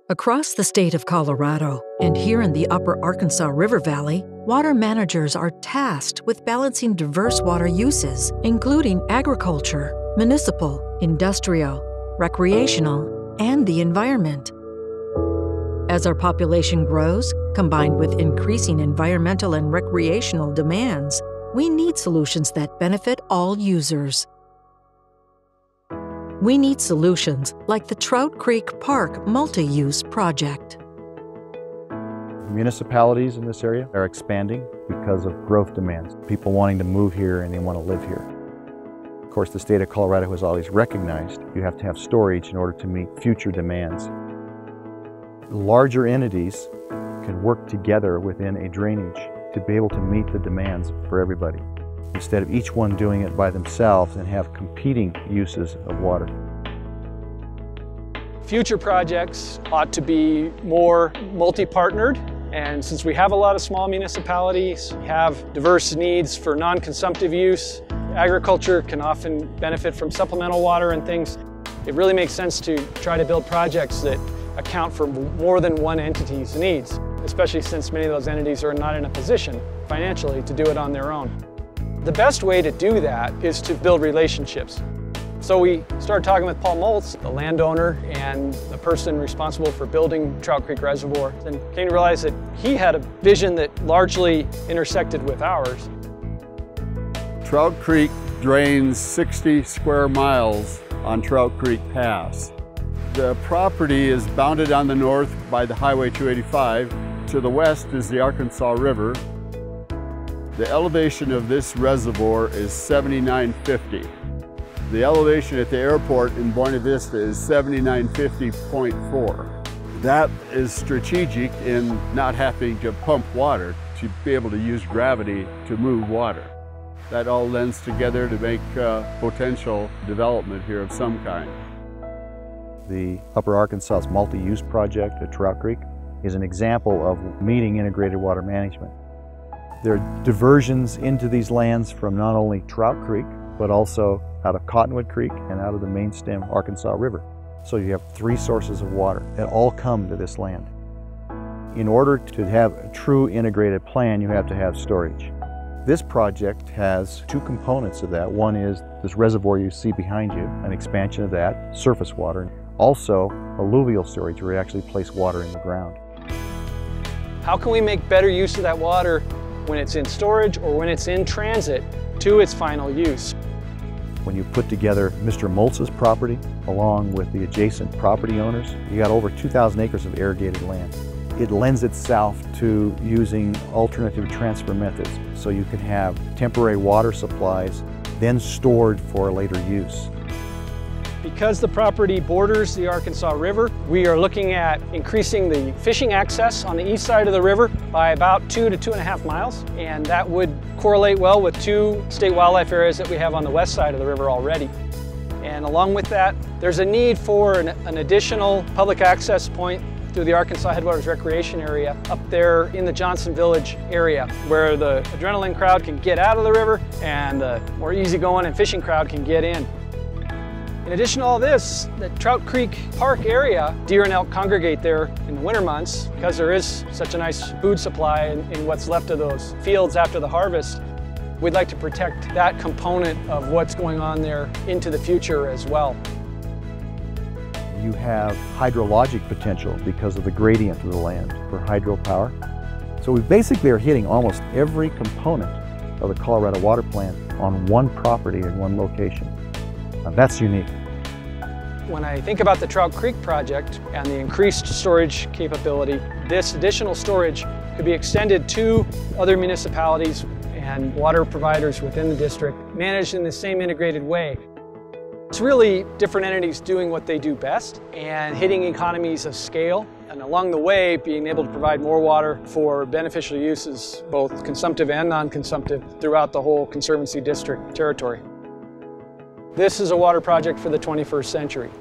Across the state of Colorado and here in the upper Arkansas River Valley, water managers are tasked with balancing diverse water uses, including agriculture, municipal, industrial, recreational, and the environment. As our population grows, combined with increasing environmental and recreational demands, we need solutions that benefit all users. We need solutions like the Trout Creek Park Multi-Use Project. Municipalities in this area are expanding because of growth demands. People wanting to move here and they want to live here. Of course, the state of Colorado has always recognized you have to have storage in order to meet future demands. Larger entities can work together within a drainage to be able to meet the demands for everybody, instead of each one doing it by themselves and have competing uses of water. Future projects ought to be more multi-partnered, and since we have a lot of small municipalities, have diverse needs for non-consumptive use, agriculture can often benefit from supplemental water and things, it really makes sense to try to build projects that account for more than one entity's needs, especially since many of those entities are not in a position financially to do it on their own. The best way to do that is to build relationships. So we started talking with Paul Moltz, the landowner and the person responsible for building Trout Creek Reservoir, and came to realize that he had a vision that largely intersected with ours. Trout Creek drains 60 square miles on Trout Creek Pass. The property is bounded on the north by the Highway 285. To the west is the Arkansas River. The elevation of this reservoir is 7950. The elevation at the airport in Buena Vista is 7950.4. That is strategic in not having to pump water, to be able to use gravity to move water. That all lends together to make potential development here of some kind. The Upper Arkansas Multi-Use Project at Trout Creek is an example of meeting integrated water management. There are diversions into these lands from not only Trout Creek, but also out of Cottonwood Creek and out of the main stem Arkansas River. So you have 3 sources of water that all come to this land. In order to have a true integrated plan, you have to have storage. This project has 2 components of that. One is this reservoir you see behind you, an expansion of that, surface water. Also, alluvial storage where you actually place water in the ground. How can we make better use of that water when it's in storage or when it's in transit to its final use? When you put together Mr. Moltz's property along with the adjacent property owners, you got over 2,000 acres of irrigated land. It lends itself to using alternative transfer methods, so you can have temporary water supplies then stored for later use. Because the property borders the Arkansas River, we are looking at increasing the fishing access on the east side of the river by about 2 to 2.5 miles, and that would correlate well with 2 state wildlife areas that we have on the west side of the river already. And along with that, there's a need for an additional public access point through the Arkansas Headwaters Recreation Area up there in the Johnson Village area, where the adrenaline crowd can get out of the river and the more easygoing and fishing crowd can get in. In addition to all this, the Trout Creek Park area, deer and elk congregate there in the winter months because there is such a nice food supply in what's left of those fields after the harvest. We'd like to protect that component of what's going on there into the future as well. You have hydrologic potential because of the gradient of the land for hydropower. So we basically are hitting almost every component of the Colorado Water Plan on one property in one location. Now, that's unique. When I think about the Trout Creek project and the increased storage capability, this additional storage could be extended to other municipalities and water providers within the district, managed in the same integrated way. It's really different entities doing what they do best and hitting economies of scale, and along the way being able to provide more water for beneficial uses, both consumptive and non-consumptive, throughout the whole Conservancy District territory. This is a water project for the 21st century.